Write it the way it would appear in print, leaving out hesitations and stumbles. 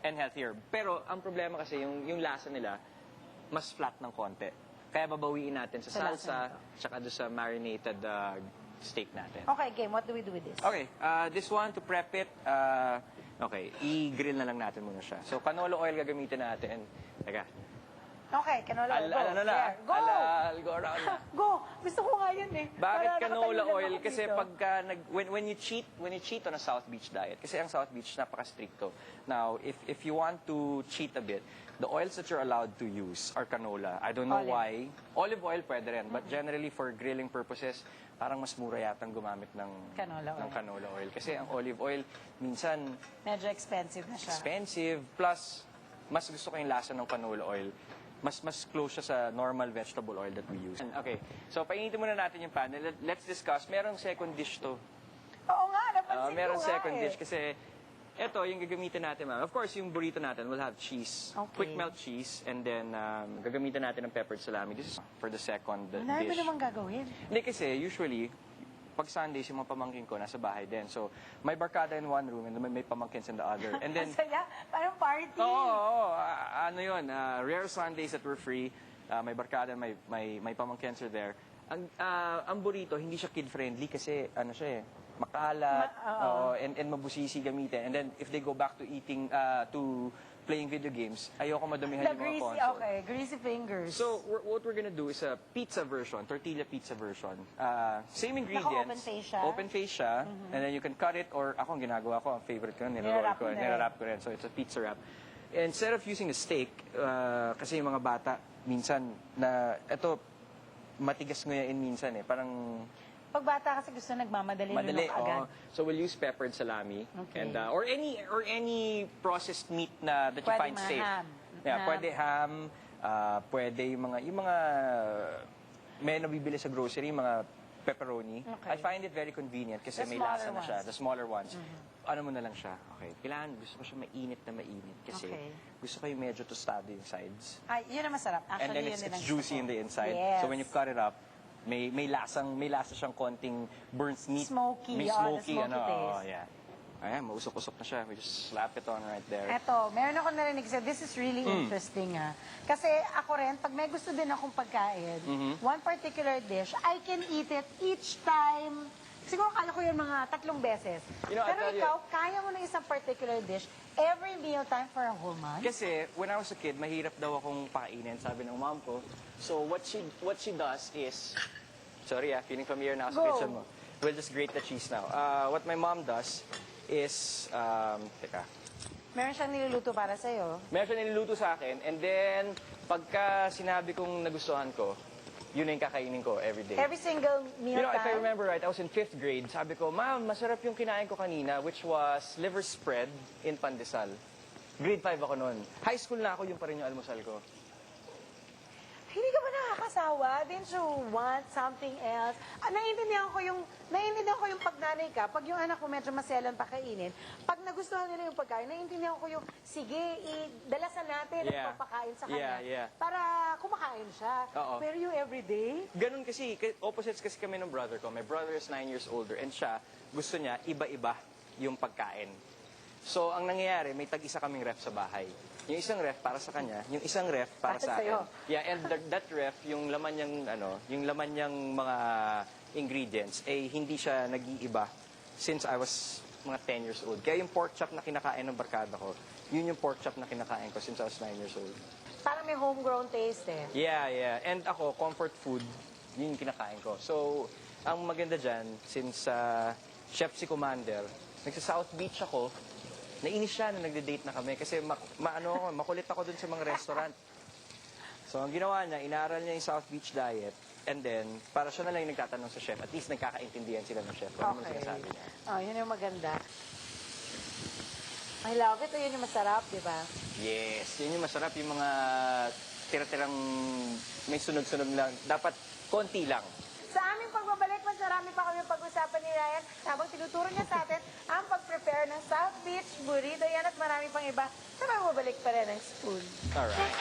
And healthier. Pero ang problema kasi, yung lasa nila, mas flat ng konti. Kaya babawiin natin sa salsa, tsaka doon sa marinated steak natin. Okay, game. What do we do with this? Okay, this one, to prep it, okay, i-grill na lang natin muna siya. So, canola oil gagamitin natin. Teka. Okay, canola oil. Go. Ano na? Go! I'll go around na. Go! Gusto ko nga yun eh. Bakit Para canola nakatayo lang oil? ako Kasi dito. pagka when you cheat on a South Beach diet, kasi ang South Beach napaka-stricto. Now, if you want to cheat a bit, the oils that you're allowed to use are canola. I don't know why. Olive oil pwede rin, but generally for grilling purposes, parang mas mura yatang gumamit ng canola oil. Kasi ang olive oil, minsan Medyo expensive na siya. expensive, plus mas gusto ko yung lasa ng canola oil. Mas close siya sa normal vegetable oil that we use. Okay, so painitin muna natin yung pan. Let's discuss. Merong second dish to. Oo nga, napansin ko Merong nga second eh. dish kasi ito yung gagamitin natin, ma'am. Of course, yung burrito natin will have cheese. Okay. Quick melt cheese. And then, gagamitin natin ng peppered salami. This is for the second Dami dish. naman gagawin. Hindi kasi, usually, pag Sundays, yung mga pamangkin ko nasa bahay din. So, may barkada in one room and may pamangkins in the other. And then, Saya, parang party. Oo, ano yun, rare Sundays that we're free, may barkada, may pamangkins are there. Ang burrito, hindi siya kid-friendly kasi ano siya makalat, and mabusisi gamitin. And then, if they go back to eating, to playing video games, ayoko madumihan The yung mga greasy, console. okay, greasy fingers. So, what we're gonna do is a pizza version, tortilla pizza version. Same ingredients. Naka-open face siya? Open face siya. And then you can cut it, or ako, ang ginagawa ko, ang favorite ko, Nirarap mo na nirarap ko rin. So, it's a pizza wrap. Instead of using a steak, kasi yung mga bata, minsan, ito, matigas nguyain minsan eh. Parang, Pag bata kasi gusto nagmamadali madali. lunok agad. So we'll use peppered salami Okay. and or any processed meat na that you Pwede find mga safe. ham. Yeah, Ham. pwede ham, pwede yung mga may nabibili sa grocery, mga pepperoni. Okay. I find it very convenient kasi The may lasa smaller na siya, ones. the smaller ones. Ano mo na lang siya. Okay. Kailangan gusto ko siya mainit na mainit kasi Okay. gusto ko yung medyo tostado yung sides. Ay, yun ang masarap. Actually, And then yun din it's ang juicy gusto in ko. the inside. Yes. So when you cut it up, may lasa siyang konting burnt meat. Smoky, May the smoky, smoky taste. Oh, yeah. Ayan, mausok-usok na siya. We just slap it on right there. Eto, meron ako narinig sa this is really interesting ah. Kasi ako rin, pag may gusto din akong pagkain, one particular dish, I can eat it each time. Siguro kala ko yun mga 3 beses. You know, I Pero tell you- ikaw, kaya mo na isang particular dish every meal time for a whole month? Kasi when I was a kid, mahirap daw akong pakainin, sabi ng mom ko. So what she does is, sorry feeling familiar na ako sa Go. kitchen mo. We'll just grate the cheese now. What my mom does is, teka, Meron siyang niluluto para sa'yo. meron siya niluluto sa akin, and then pagka sinabi kong nagustuhan ko, yun na yung kakainin ko every day. Every single meal You know, if I time? remember right, I was in 5th grade. Sabi ko, Ma'am, masarap yung kinain ko kanina, which was liver spread in pandesal. Grade 5 ako noon. High school na ako, yung pa rin yung almusal ko. Hindi ka ba nakakasawa? Didn't you want something else? Naiintindihan ko yung pag nanay ka, pag yung anak ko medyo maselan pakainin, pag nagustuhan nila yung pagkain, naiintindihan ko yung, sige, dalasan natin at Yeah. papakain sa kanya. Yeah. Para kumakain siya. Oo. Pero yung everyday, Ganun kasi, opposites kasi kami ng brother ko. My brother is 9 years older, and siya, gusto niya, iba-iba yung pagkain. So, ang nangyayari, may tag-isa kaming ref sa bahay. Yung isang ref para sa kanya, yung isang ref para Para sa sa'yo. akin. Yeah, and that ref, yung laman niyang mga ingredients, hindi siya nag-iiba since I was mga 10 years old. Kaya yung pork chop na kinakain ng barkada ko, yun yung pork chop na kinakain ko since I was 9 years old. parang may homegrown taste eh. Yeah. And ako, comfort food, yun yung kinakain ko. So, ang maganda dyan, since chef si Commander, nagsa-South Beach ako, nainis siya na nagde-date na kami kasi makulit ako dun sa mga restaurant. So, ang ginawa niya, inaaral niya yung South Beach diet, and then, para siya na lang yung nagtatanong sa chef, at least nagkakaintindihan sila ng chef. Ano yung sinasabi niya? Oh, yun yung maganda. I love it. Yun yung masarap, di ba? Yes, yun yung masarap, yung mga tira-tirang may sunod-sunod lang. Dapat konti lang. Sa aming pagbabalik, mas marami pa kami pag-usapan ni Ryan habang tinuturo niya sa atin ang pag-prepare ng South Beach burrito. Yan at marami pang iba. Sabay mabalik pa rin ang spoon. Alright.